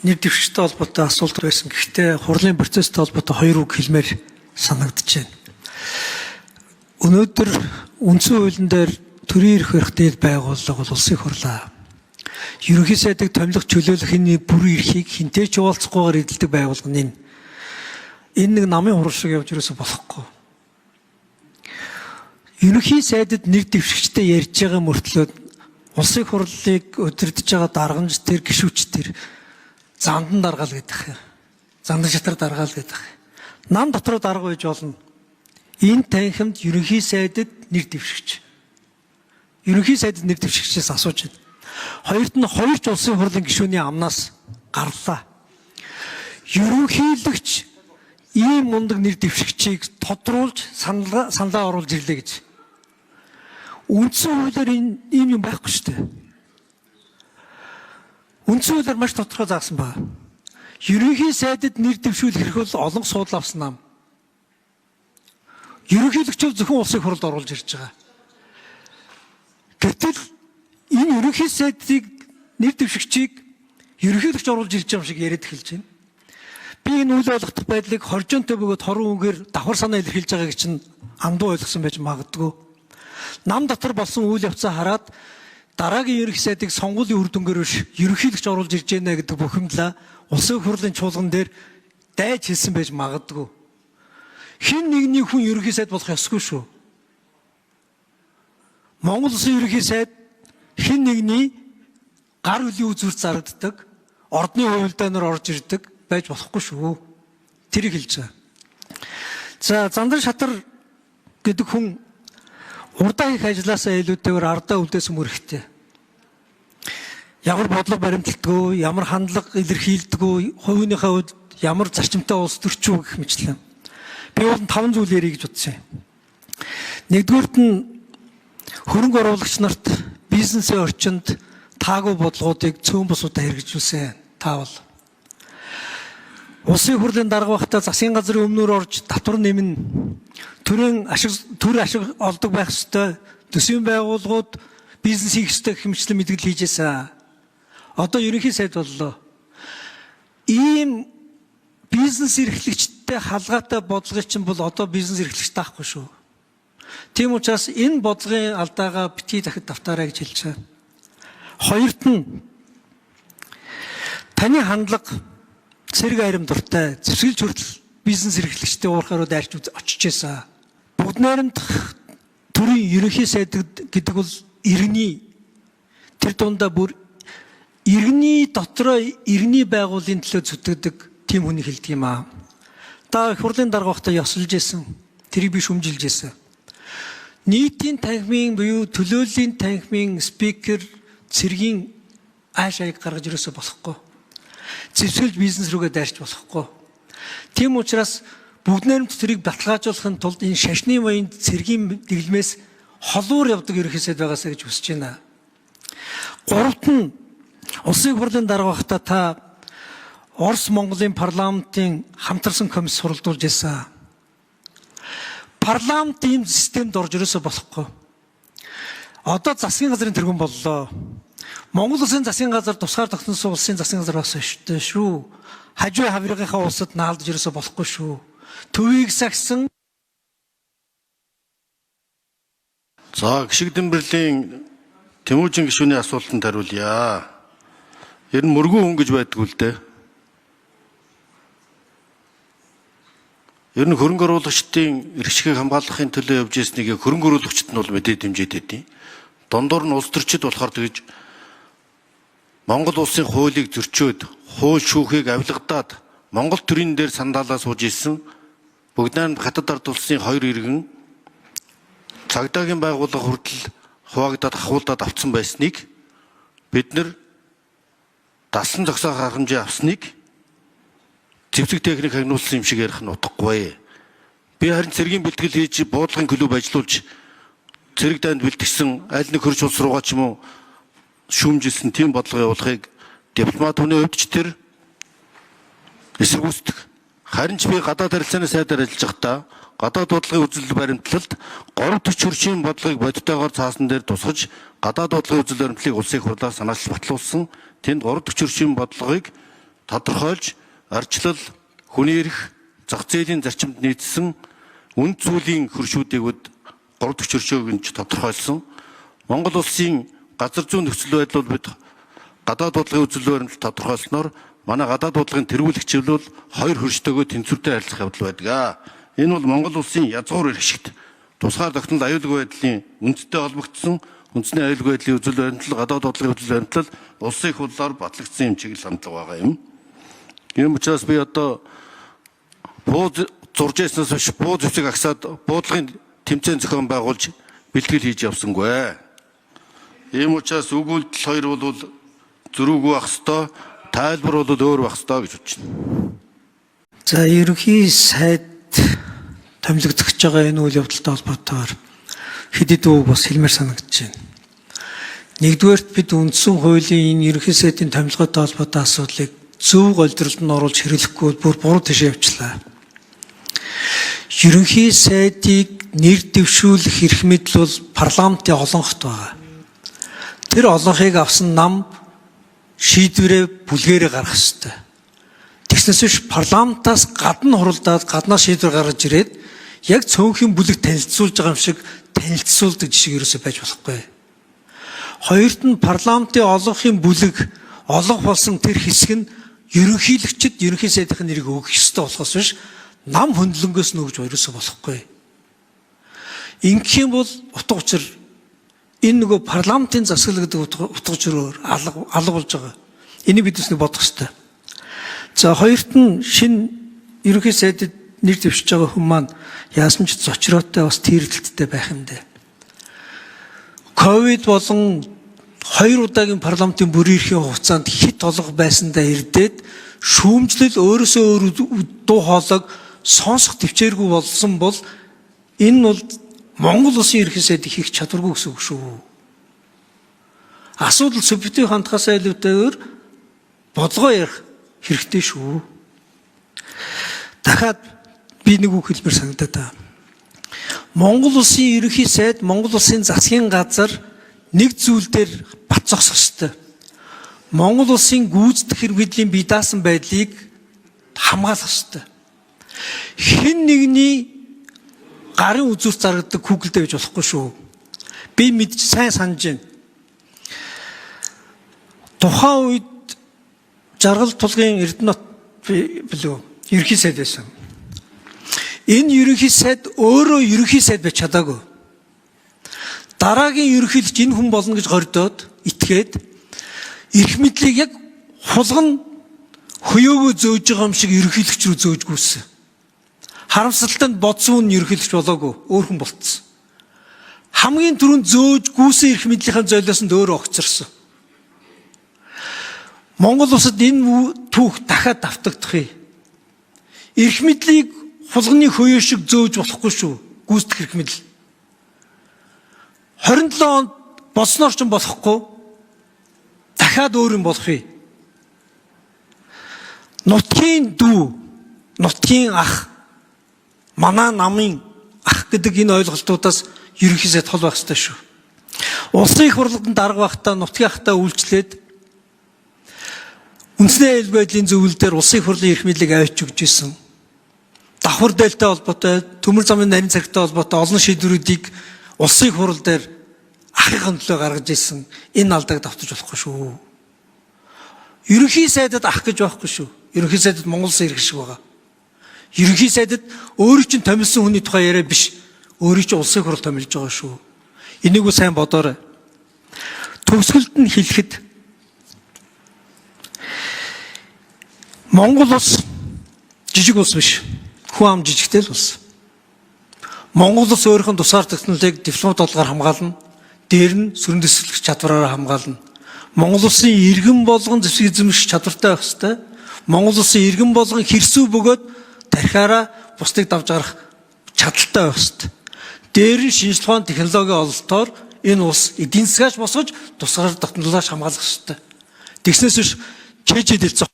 нэр дэвшигчтэй холбоотой асуулт байсан. Гэхдээ хурлын процесстэй холбоотой хоёр үг хэлмээр санагдаж байна. Өнөөдөр үндсэн хуулийн дээр төрийн эрх барих дээл байгууллага бол улсын хурлаа. Ерөнхий сайдыг томилох чөлөөлөхний бүрэн эрхийг хинтэй ч уулзахгүйгээр эдэлдэг байгууллагын энэ нэг намын хурал шиг явж ирээсэ болохгүй. Ерөнхий сайдад нэр дэвшигчтэй ярьж байгаа мөртлөө улсын хурлыг удирдах байгаа даргамж тэр гишүүч тэр зандан даргаал гэдэг юм. Зандан шатар даргаал гэдэг. Нам дотроо дарга байж болно. Энэ танхимд ерөнхий сайдад нэр дэвшигч. Ерөнхий сайдад нэр дэвшигчээс асууж байна. Хоёрт нь хоёр ч улсын хурлын гишүүний амнаас гарлаа. Ерөнхийлөгч ийм мундаг нэр дэвшигчийг тодруулж саналаа оруулж ирлээ гэж. Үндсэн хуулиар ийм юм байхгүй шүү дээ. Үндсэн хуулиар маш тодорхой заасан байна. Ерөнхий сайдад нэр дэвшүүлэх хэрэг бол олон суудлаа авсан нам. Ерөнхийлөгч зөвхөн улсын хурлд оруулж ирж байгаа. Гэтэл энэ ерөнхий сайдыг нэр дэвшигчийг ерөнхийлөгч оруулж ирж байгаа юм шиг яриад эхэлж байна. Би энэ үйл ойлгох байдлыг хоржонтой бөгөөд хорон үгээр давхар санаа илэрхийлж байгааг чинь андуу ойлгосон байж магадгүй. Нам дотор болсон үйл явцаа хараад дараагийн ерөнхий сайдыг сонгуулийн үр дүнгээр биш ерөнхийлөгч оруулж ирж байна гэдэг бухимдлаа улсын хурлын чуулган дээр дайж хэлсэн байж магадгүй. Хэн нэгний хүн ерөнхий сайд болох ёсгүй шүү. Монгол улсын ерөнхий сайд хэн нэгний гар хөлийн үзүүрт зарагддаг, ордны хувилдаанаар орж ирдэг байж болохгүй шүү. Тэрийг хэлж байгаа. За зандан шатар гэдэг хүн урдаа их ажилласаа илүүтэйгээр ардаа үлдээсэн мөрхтэй. Ямар бодлого баримталдаггүй, ямар хандлага илэрхийлдэггүй, хувийнхаа хувьд ямар зарчимтай улс төрчүү гэх мэтлэн. Би бол 5 зүйл ярих гэж бодсон. Нэгдүгüүрт нь хөрөнгө оруулагч нарт бизнесийн орчинд таагүй бодлогоодыг цөөн бусуудаа хэрэгжүүлсэн. Таавал улсын хурлын дарга багтаа засгийн газрын өмнөр орж татвар нэмнэ. Төр ашиг олдог байх ёстой. Төсвийн байгууллагууд бизнес хийх ёстой хэмжлэн мэдгэл хийжсэн. Одоо ерөнхий сайд боллоо. Ийм бизнес эрхлэгчтэй халгаатай бодлогын чинь бол одоо бизнес эрхлэгч таахгүй шүү. Тийм учраас энэ бодлогын алдаагаа битгий дахид давтаарай гэж хэлж байгаа. Хоёрт нь таны хандлага цэрэг арим дуртай зэвсгэлж хүртэл бизнес эрхлэгчтэй уурхаар дайрч очиж байсан. Бүгд найрамдах төрийн ерөнхий сайд гэдэг бол иргэний тэр дундаа бүр иргэний дотроо иргэний байгууллагын төлөө зүтгэдэг тийм хүний хэлдэг юм аа. Та их хурлын дарга багтаа ёсолж байсан. Тэрийг би шүмжилж байсан. Нийтийн танхимын буюу төлөөллийн танхимын спикер цэргийн ааш аяг гаргаж ирээсэ болохгүй. Зэвсгэлж бизнес рүүгээ дайрч болохгүй. Тийм учраас бүгд найрамд тэрийг баталгаажуулахын тулд энэ шашны воёнд цэргийн дэглэмээс холуур явдаг ерөнхий сайд байгаасаа гэж хүсэж байна. Гуравт нь улсын хурлын дарга багтаа та Орос Монголын парламентын хамтарсан комисс суралдуулж байсан. Парламент ийм системд орж ирээсэ болохгүй. Одоо засгийн газрын тэргүүн боллоо. Монгол улсын засгийн газар тусгаар тогтносон улсын засгийн газар бас шүү. Хажуу хаврынхаа улсад наалдж ирээсэ болохгүй шүү. Төвийг сагсан. За гişиг Дэмбэрлийн Тэмүүжин гишүүний асуултанд хариулъя. Ер нь мөргүү хүн гэж байдгүй л дээ. Ер нь хөрөнгө оруулагчдын эрх чөлөөг хамгаалахын төлөө явж ирснийг хөрөнгө оруулагчид нь бол мэдээд хэмжээд байдیں۔ Дондор нь улс төрчид болохоор тэгж Монгол улсын хуулийг зөрчөөд, хууль шүүхийг авилгадаад Монгол төрийн дээр сандаалаа сууж ирсэн бүгд найрамд хатад ард улсын хоёр иргэн цагдаагийн байгууллага хүртэл хуваагдаад ахуулдаад авцсан байсныг бид нар дасан зогсоо хангамжаа авсныг зэвсэг техник хагнуулсан юм шиг ярих нь утгагүй. Би харин цэргийн бэлтгэл хийж буудлагын клуб ажиллуулж цэрэг дайнд бэлтгэсэн аль нэг хөрч улс руугаа ч юм уу шүүмжилсэн тийм бодлого явуулахыг дипломат хүний хувьд ч тэр эсэргүүцдэг. Харин ч би гадаад харилцааны сайдаар ажиллаж байхдаа гадаад бодлогын үзэл баримтлалд 3-40 хүршийн бодлогыг бодиттойгоор цаасан дээр тусгаж гадаад бодлогын үзэл баримтлалыг улсын хурлаар санаачилж батлуулсан. Тэнд 3-40 хүршийн бодлогыг тодорхойлж арчлал, хүний эрх, зах зээлийн зарчимд нийцсэн үнд зүйлийн хөршүүдийг 3 дахь хөршөөг тодорхойлсон. Монгол улсын газар зүйн нөхцөл байдал бол бид гадаад бодлогын үзэл баримтал тодорхойлсноор манай гадаад бодлогын тэргүүлэгч бол 2 хөрштөөгөө тэнцвэртэй харилцах явдал байдаг. Энэ бол Монгол улсын язгуур эрх шигт тусгаар тогтнол аюулгүй байдлын үндэстэй холбогдсон үндэсний аюулгүй байдлын үзэл баримтлал, гадаад бодлогын үзэл баримтлал улсын их хурлаар батлагдсан юм чиглэл хандлага байгаа юм. Ийм учраас би одоо бууз зурж яснаас биш бууз зэвсэг агсаад буудлагын тэмцээн зохион байгуулж бэлтгэл хийж явсангүй. Ийм учраас үг үйлдэл хоёр бол зөрүүгүй байх ёстой, тайлбар бол өөр байх ёстой гэж бодож байна. За ерөнхий сайд томилогдож байгаа энэ үйл явдалтай холбоотойгоор хэд хэдэн үг бас хэлмээр санагдаж байна. Нэгдүгээрт бид үндсэн хуулийн энэ ерөнхий сайдын томилготой холбоотой асуудлыг зөв голдролд нь оруулж хэрэглэхгүй бүр буруу тийш явчлаа. Ерөнхий сайдыг нэр дэвшүүлэх эрх мэдэл бол парламентын олонхот байгаа. Тэр олонхыг авсан нам шийдвэрээ бүлгээрээ гаргах ёстой. Тэгснээс биш парламентаас гадна хуралдаад гаднаа шийдвэр гаргаж ирээд яг цөөнхийн бүлэг танилцуулж байгаа юм шиг танилцуулдаг жишээ ерөөсөй байж болохгүй. Хоёрт нь парламентын олонхын бүлэг олонх болсон тэр хэсэг нь ерөнхийлөгчд ерөнхий сайдын нэрийг өгөх ёстой болохоос биш нам хөндлөнгөөс нь өгж ерөөсөй болохгүй. Ингэх юм бол утга учир энэ нөгөө парламентын засаг гэдэг утга учир алга болж байгаа. Энийг бид өснө бодох ёстой. За хоёрт нь шинэ ерөнхий сайдад нэр дэвшиж байгаа хүн маань яасан ч зочроотой бас тэрэлттэй байх юм дээ. Ковид болон 2 удаагийн парламентын бүрийн эрхийн хугацаанд хит олго байсандаа ирдээд шүүмжлэл өөрөөсөө өөр дуу хоолойг сонсох төвчээргүй болсон бол энэ нь бол Монгол улсын ерөнхий сайдыг хийх чадваргүй гэсэн үг шүү. Асуудал субъектив хандхаас илүүтэйгээр бодлого ярих хэрэгтэй шүү. Дахиад би нэг үг хэлмээр санагдаад байна. Монгол улсын ерөнхий сайд Монгол улсын засгийн газар нэг зүйл дээр бат зогсох ёстой. Монгол улсын гүйцэтгэх хэрэг мэдлийн бие даасан байдлыг хамгаалах ёстой. Хэн нэгний гарын үзүүрт заргадаг хүүхэлдэй байж болохгүй шүү. Би мэдж сайн санаж байна. Тухайн үед жаргал тулгын Эрдэнэт билүү ерөнхий сайд байсан. Энэ ерөнхий сайд өөрөө ерөнхий сайд байж чадаагүй. Дараагийн ерөнхийлөгч энэ хүн болно гэж гордоод итгээд эрх мэдлийг яг хулган хөөөгөө зөөж байгаа юм шиг ерөнхийлөгч рүү зөөж гүйсэн. Харамсалтай нь бодсон нь ерөнхийлөгч болоогүй, өөр хүн болцсон. Хамгийн түрүүнд зөөж гүйсэн эрх мэдлийнхаа золиосонд өөрөө огцорсон. Монгол улсад энэ түүх дахиад давтагдах юм. Эрх мэдлийг хулганы хөөө шиг зөөж болохгүй шүү. Гүйцэтгэх эрх мэдэл. 27 онд болсноор ч болохгүй. Дахиад өөр юм болох юм. Нутгийн дүү, нутгийн ах, манай намын ах гэдэг энэ ойлголтуудаас ерөнхий сайд хол байх ёстой шүү. Улсын их хурлын дарга байхдаа нутгийн ахтай үйлчлээд үндэсний аюулгүй байдлын зөвлөлдөр улсын их хурлын эрх мэдлийг авч өгч ирсэн. Давхар дээлтэй холбоотой, төмөр замын нарийн царгтай холбоотой олон шийдвэрүүдийг улсын их хурл дээр ахын төлөө гаргаж ирсэн. Энэ алдааг давтаж болохгүй шүү. Ерөнхий сайдад ах гэж байхгүй шүү. Ерөнхий сайдад Монгол улсын ирэх шиг байгаа. Ерөнхий сайдад өөрийн чинь томилсон хүний тухай яриа биш. Өөрийн чинь улсын хурл томилж байгаа шүү. Энийг үл сайн бодоорой. Төгсгөлд нь хэлэхэд Монгол улс жижиг улс биш. Хүн ам жижигтэй л улс. Монгол улс өөрийнхөө тусгаар технологиг дипломат олгоор хамгаална. Дээр нь сүрэн дэвсгэрч чадвараараа хамгаална. Монгол улсын иргэн болгон зэвсэг эзэмших чадвартай байх ёстой. Монгол улсын иргэн болгон хэрсүү бөгөөд тархиараа бусдыг давж гарах чадaltaй байх ёстой. Дээр нь шинжлэх ухааны технологийн ололтоор энэ улс эдийн засгаач босгож тусгаар технологиаш хамгаалах ёстой. Тэгснээс биш чэжэд хэлцэх